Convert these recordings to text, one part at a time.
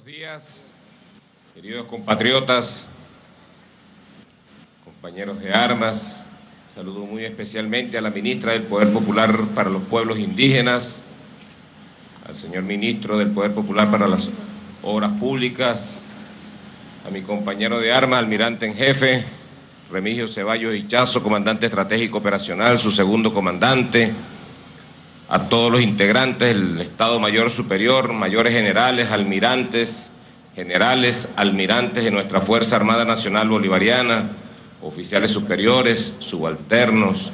Buenos días, queridos compatriotas, compañeros de armas. Saludo muy especialmente a la ministra del Poder Popular para los Pueblos Indígenas, al señor ministro del Poder Popular para las Obras Públicas, a mi compañero de armas, almirante en jefe, Remigio Ceballos Hichazo, comandante estratégico operacional, su segundo comandante, a todos los integrantes del Estado Mayor Superior, mayores generales, almirantes, generales, almirantes de nuestra Fuerza Armada Nacional Bolivariana, oficiales superiores, subalternos,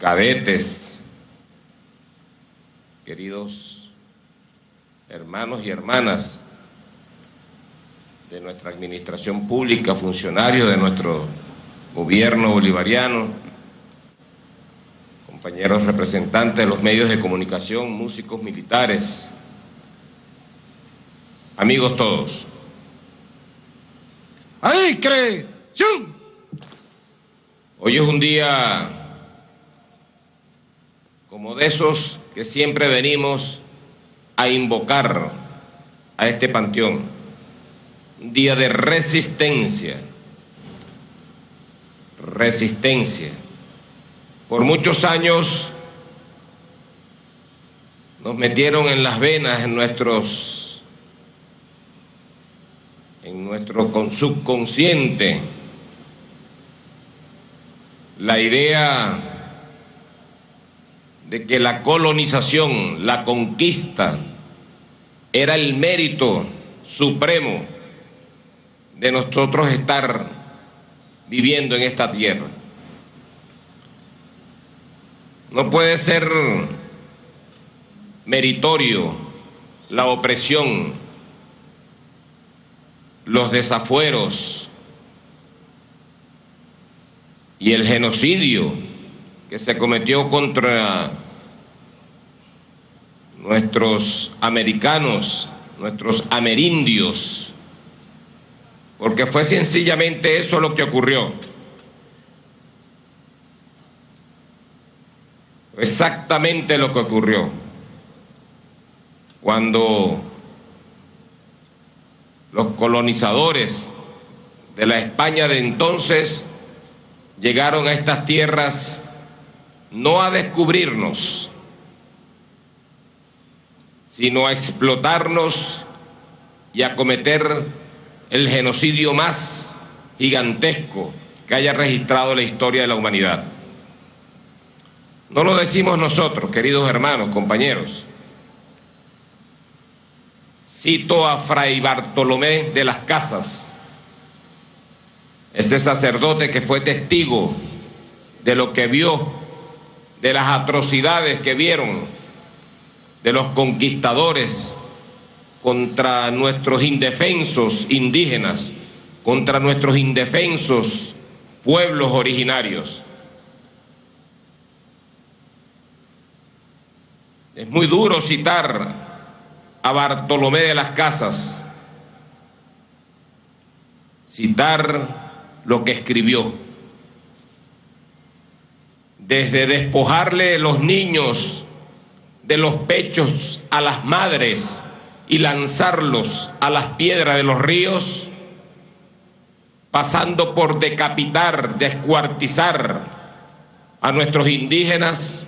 cadetes, queridos hermanos y hermanas de nuestra administración pública, funcionarios de nuestro gobierno bolivariano, compañeros representantes de los medios de comunicación, músicos militares, amigos todos. ¡Ahí, creación! Hoy es un día como de esos que siempre venimos a invocar a este panteón. Un día de resistencia. Resistencia. Por muchos años nos metieron en las venas, en nuestro subconsciente, la idea de que la colonización, la conquista, era el mérito supremo de nosotros estar viviendo en esta tierra. No puede ser meritorio la opresión, los desafueros y el genocidio que se cometió contra nuestros americanos, nuestros amerindios, porque fue sencillamente eso lo que ocurrió. Exactamente lo que ocurrió cuando los colonizadores de la España de entonces llegaron a estas tierras no a descubrirnos, sino a explotarnos y a cometer el genocidio más gigantesco que haya registrado la historia de la humanidad. No lo decimos nosotros, queridos hermanos, compañeros. Cito a Fray Bartolomé de las Casas, ese sacerdote que fue testigo de lo que vio, de las atrocidades que vieron de los conquistadores contra nuestros indefensos indígenas, contra nuestros indefensos pueblos originarios. Es muy duro citar a Bartolomé de las Casas, citar lo que escribió. Desde despojarle los niños de los pechos a las madres y lanzarlos a las piedras de los ríos, pasando por decapitar, descuartizar a nuestros indígenas,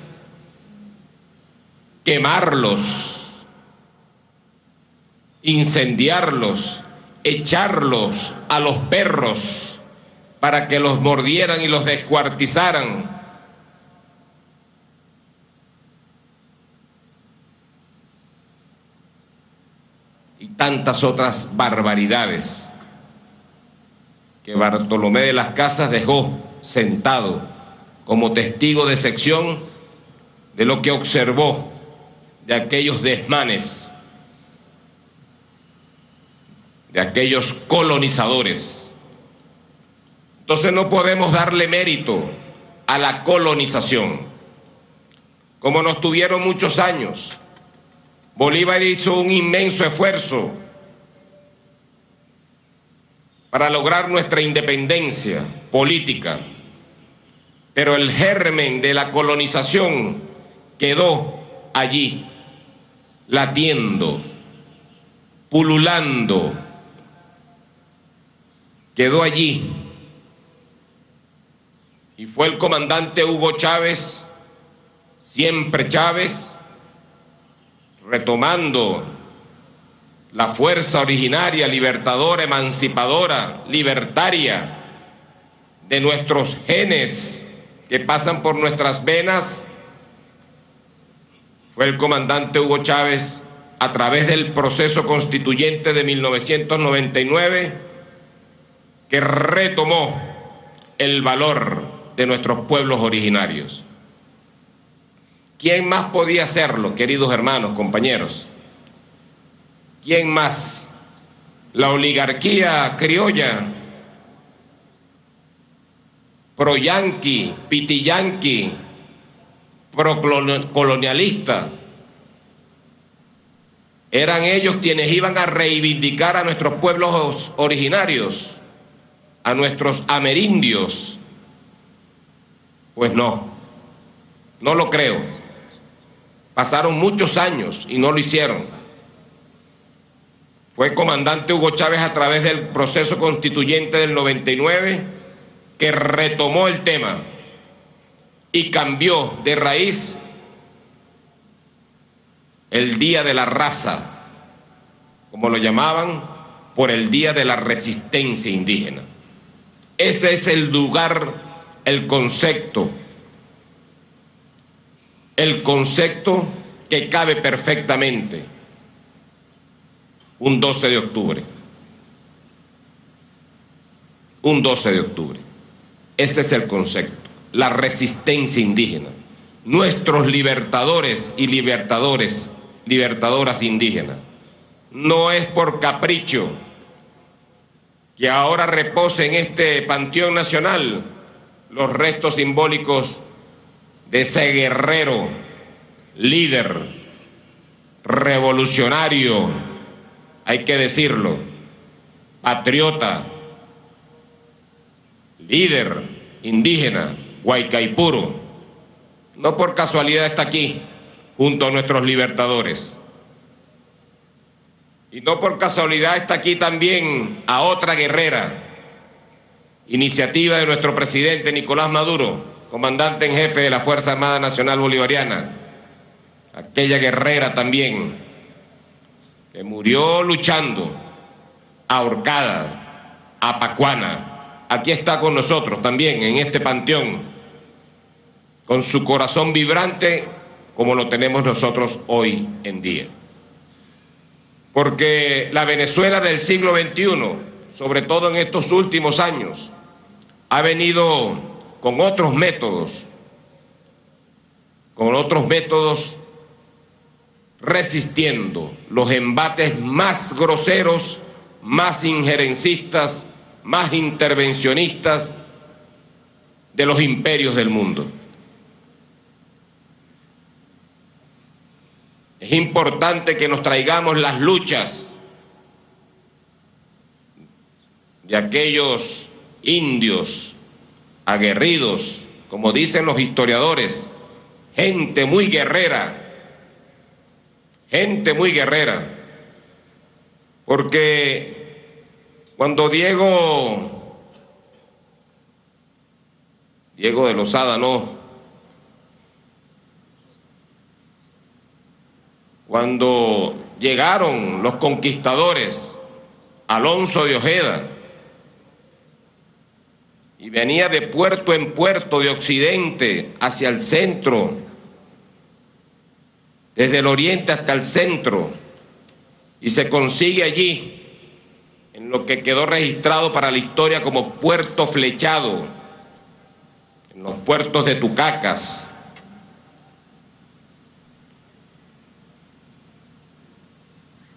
quemarlos, incendiarlos, echarlos a los perros para que los mordieran y los descuartizaran. Y tantas otras barbaridades que Bartolomé de las Casas dejó sentado como testigo de sección de lo que observó de aquellos desmanes, de aquellos colonizadores. Entonces no podemos darle mérito a la colonización. Como nos tuvieron muchos años, Bolívar hizo un inmenso esfuerzo para lograr nuestra independencia política, pero el germen de la colonización quedó allí, latiendo, pululando, quedó allí. Y fue el comandante Hugo Chávez, siempre Chávez, retomando la fuerza originaria, libertadora, emancipadora, libertaria de nuestros genes que pasan por nuestras venas. Fue el comandante Hugo Chávez, a través del proceso constituyente de 1999, que retomó el valor de nuestros pueblos originarios. ¿Quién más podía hacerlo, queridos hermanos, compañeros? ¿Quién más? La oligarquía criolla, pro-yanqui, piti-yanqui, pro-colonialista. Eran ellos quienes iban a reivindicar a nuestros pueblos originarios, a nuestros amerindios. Pues no, no lo creo. Pasaron muchos años y no lo hicieron. Fue el comandante Hugo Chávez, a través del proceso constituyente del 99, que retomó el tema y cambió de raíz el Día de la Raza, como lo llamaban, por el Día de la Resistencia Indígena. Ese es el lugar, el concepto que cabe perfectamente un 12 de octubre. Un 12 de octubre. Ese es el concepto, la resistencia indígena. Nuestros libertadores y libertadoras indígenas. No es por capricho que ahora repose en este Panteón Nacional los restos simbólicos de ese guerrero, líder, revolucionario, hay que decirlo, patriota, líder indígena, Guaycaipuro. No por casualidad está aquí, junto a nuestros libertadores. Y no por casualidad está aquí también a otra guerrera, iniciativa de nuestro presidente Nicolás Maduro, comandante en jefe de la Fuerza Armada Nacional Bolivariana, aquella guerrera también, que murió luchando, ahorcada, a Pacuana. Aquí está con nosotros también, en este panteón, con su corazón vibrante, como lo tenemos nosotros hoy en día. Porque la Venezuela del siglo XXI, sobre todo en estos últimos años, ha venido con otros métodos, resistiendo los embates más groseros, más injerencistas, más intervencionistas de los imperios del mundo. Es importante que nos traigamos las luchas de aquellos indios aguerridos, como dicen los historiadores, gente muy guerrera, porque cuando Diego de Lozada, no, cuando llegaron los conquistadores, Alonso de Ojeda, y venía de puerto en puerto, de occidente hacia el centro, desde el oriente hasta el centro, y se consigue allí, en lo que quedó registrado para la historia como Puerto Flechado, en los puertos de Tucacas.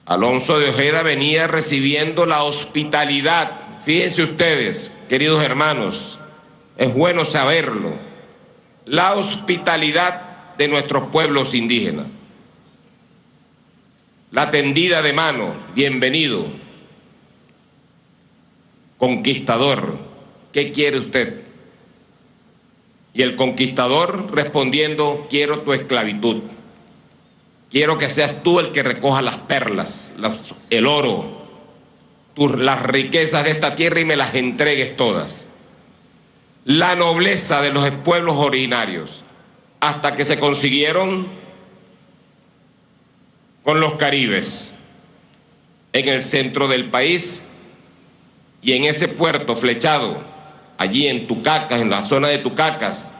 Alonso de Ojeda venía recibiendo la hospitalidad. Fíjense ustedes, queridos hermanos, es bueno saberlo, la hospitalidad de nuestros pueblos indígenas. La tendida de mano, bienvenido. Conquistador, ¿qué quiere usted? Y el conquistador respondiendo, quiero tu esclavitud. Quiero que seas tú el que recoja las perlas, el oro, las riquezas de esta tierra y me las entregues todas. La nobleza de los pueblos originarios, hasta que se consiguieron con los caribes en el centro del país y en ese puerto flechado, allí en Tucacas, en la zona de Tucacas,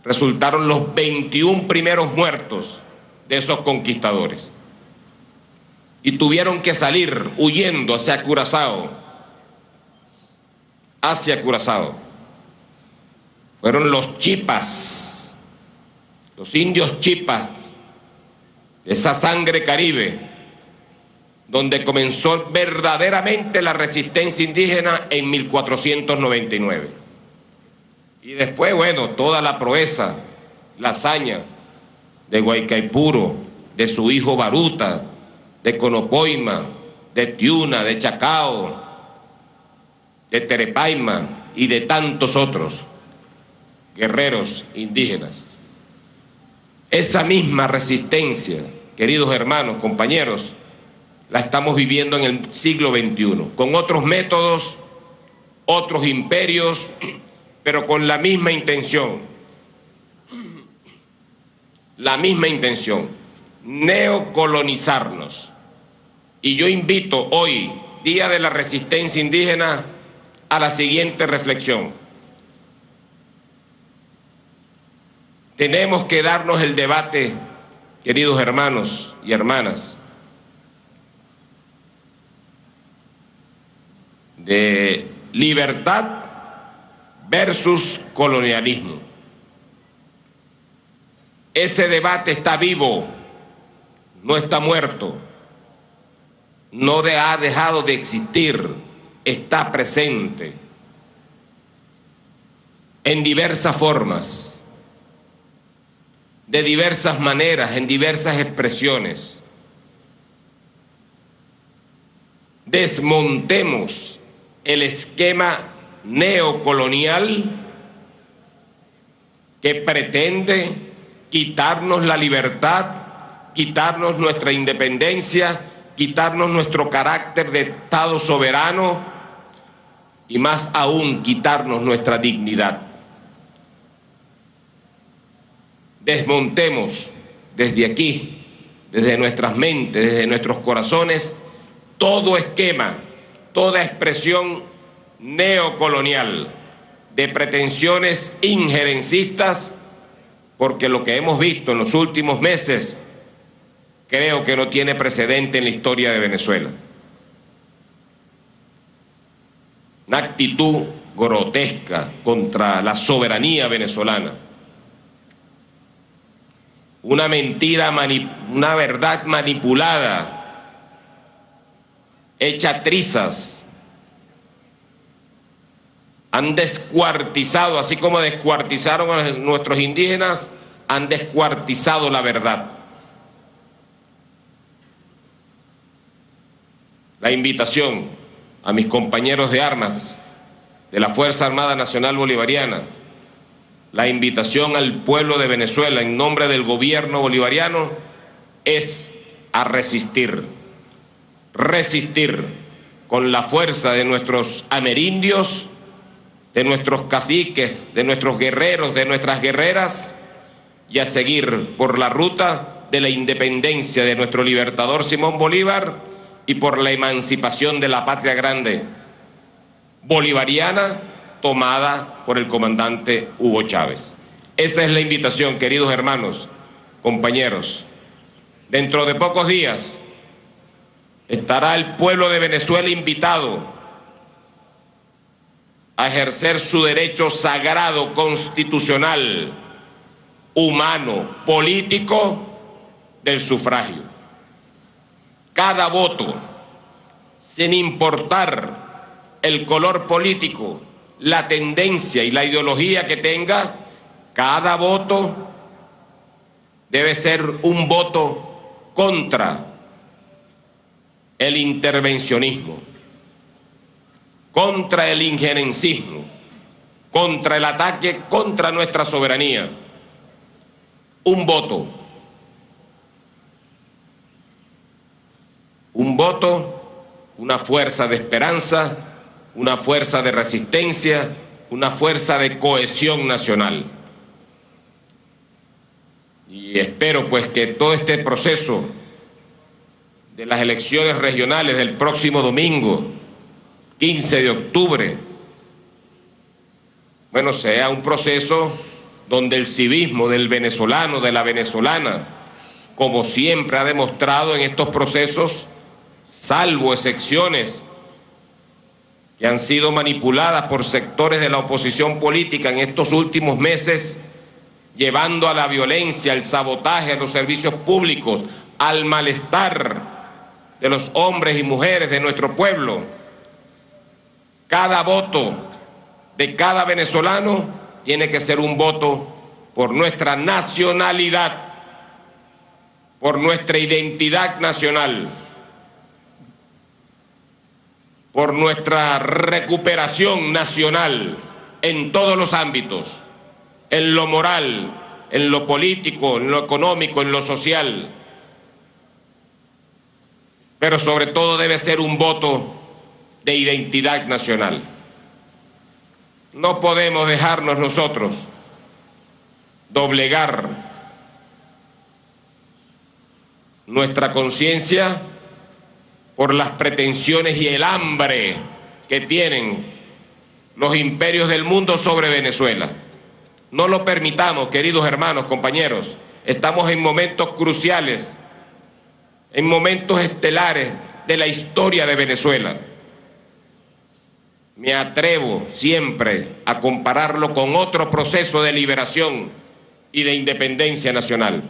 resultaron los 21 primeros muertos de esos conquistadores. Y tuvieron que salir huyendo hacia Curazao. Fueron los chipas, los indios chipas, esa sangre caribe, donde comenzó verdaderamente la resistencia indígena en 1499. Y después, bueno, toda la proeza, la hazaña de Guaycaipuro, de su hijo Baruta, de Conopoima, de Tiuna, de Chacao, de Terepaima y de tantos otros guerreros indígenas. Esa misma resistencia, queridos hermanos, compañeros, la estamos viviendo en el siglo XXI, con otros métodos, otros imperios, pero con la misma intención, neocolonizarnos. Y yo invito hoy, Día de la Resistencia Indígena, a la siguiente reflexión. Tenemos que darnos el debate, queridos hermanos y hermanas, de libertad versus colonialismo. Ese debate está vivo, no está muerto, no ha dejado de existir, está presente en diversas formas, de diversas maneras, en diversas expresiones. Desmontemos el esquema neocolonial que pretende quitarnos la libertad, quitarnos nuestra independencia, quitarnos nuestro carácter de Estado soberano y más aún quitarnos nuestra dignidad. Desmontemos desde aquí, desde nuestras mentes, desde nuestros corazones, todo esquema, toda expresión neocolonial de pretensiones injerencistas, porque lo que hemos visto en los últimos meses creo que no tiene precedente en la historia de Venezuela. Una actitud grotesca contra la soberanía venezolana. Una mentira, una verdad manipulada, hecha trizas. Han descuartizado, así como descuartizaron a nuestros indígenas, han descuartizado la verdad. La invitación a mis compañeros de armas de la Fuerza Armada Nacional Bolivariana, la invitación al pueblo de Venezuela en nombre del gobierno bolivariano es a resistir. Resistir con la fuerza de nuestros amerindios, de nuestros caciques, de nuestros guerreros, de nuestras guerreras, y a seguir por la ruta de la independencia de nuestro libertador Simón Bolívar y por la emancipación de la patria grande bolivariana tomada por el comandante Hugo Chávez. Esa es la invitación, queridos hermanos, compañeros. Dentro de pocos días estará el pueblo de Venezuela invitado a ejercer su derecho sagrado, constitucional, humano, político del sufragio. Cada voto, sin importar el color político, la tendencia y la ideología que tenga, cada voto debe ser un voto contra el intervencionismo, contra el injerencismo, contra el ataque contra nuestra soberanía. Un voto un voto, una fuerza de esperanza, una fuerza de resistencia, una fuerza de cohesión nacional. Y espero pues que todo este proceso de las elecciones regionales del próximo domingo, 15 de octubre, bueno, sea un proceso donde el civismo del venezolano, de la venezolana, como siempre ha demostrado en estos procesos, salvo excepciones que han sido manipuladas por sectores de la oposición política en estos últimos meses, llevando a la violencia, al sabotaje a los servicios públicos, al malestar de los hombres y mujeres de nuestro pueblo. Cada voto de cada venezolano tiene que ser un voto por nuestra nacionalidad, por nuestra identidad nacional, por nuestra recuperación nacional en todos los ámbitos, en lo moral, en lo político, en lo económico, en lo social. Pero sobre todo debe ser un voto de identidad nacional. No podemos dejarnos nosotros doblegar nuestra conciencia por las pretensiones y el hambre que tienen los imperios del mundo sobre Venezuela. No lo permitamos, queridos hermanos, compañeros. Estamos en momentos cruciales, en momentos estelares de la historia de Venezuela. Me atrevo siempre a compararlo con otro proceso de liberación y de independencia nacional,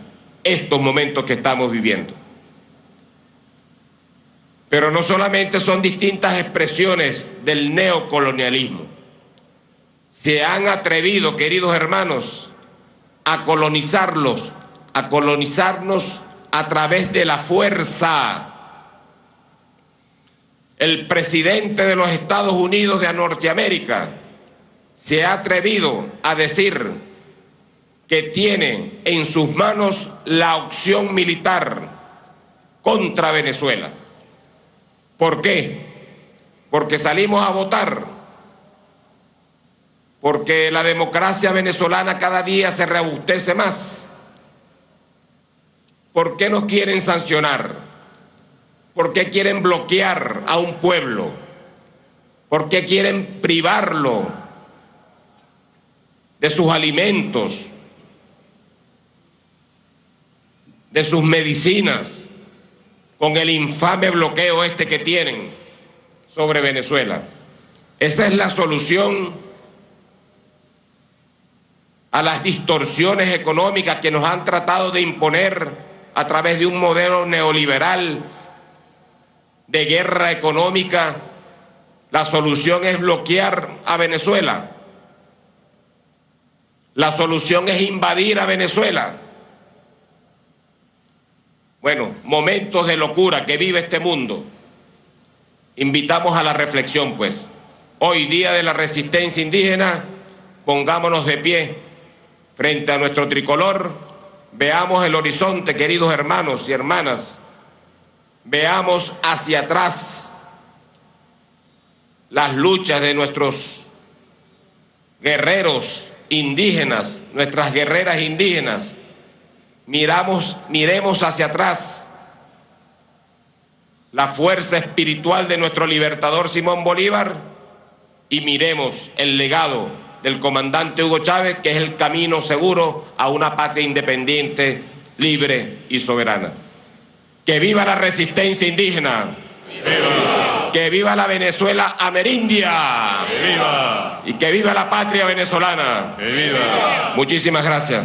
estos momentos que estamos viviendo. Pero no solamente son distintas expresiones del neocolonialismo. Se han atrevido, queridos hermanos, a colonizarnos a través de la fuerza. El presidente de los Estados Unidos de Norteamérica se ha atrevido a decir que tiene en sus manos la opción militar contra Venezuela. ¿Por qué? Porque salimos a votar, porque la democracia venezolana cada día se robustece más. ¿Por qué nos quieren sancionar? ¿Por qué quieren bloquear a un pueblo? ¿Por qué quieren privarlo de sus alimentos, de sus medicinas, con el infame bloqueo este que tienen sobre Venezuela? Esa es la solución a las distorsiones económicas que nos han tratado de imponer a través de un modelo neoliberal de guerra económica. La solución es bloquear a Venezuela. La solución es invadir a Venezuela. Bueno, momentos de locura que vive este mundo. Invitamos a la reflexión, pues. Hoy, Día de la Resistencia Indígena, pongámonos de pie frente a nuestro tricolor. Veamos el horizonte, queridos hermanos y hermanas. Veamos hacia atrás las luchas de nuestros guerreros indígenas, nuestras guerreras indígenas. Miremos hacia atrás la fuerza espiritual de nuestro libertador Simón Bolívar y miremos el legado del comandante Hugo Chávez, que es el camino seguro a una patria independiente, libre y soberana. ¡Que viva la resistencia indígena! ¡Viva! ¡Que viva la Venezuela amerindia! ¡Que viva! Y que viva la patria venezolana. ¡Que viva! Muchísimas gracias.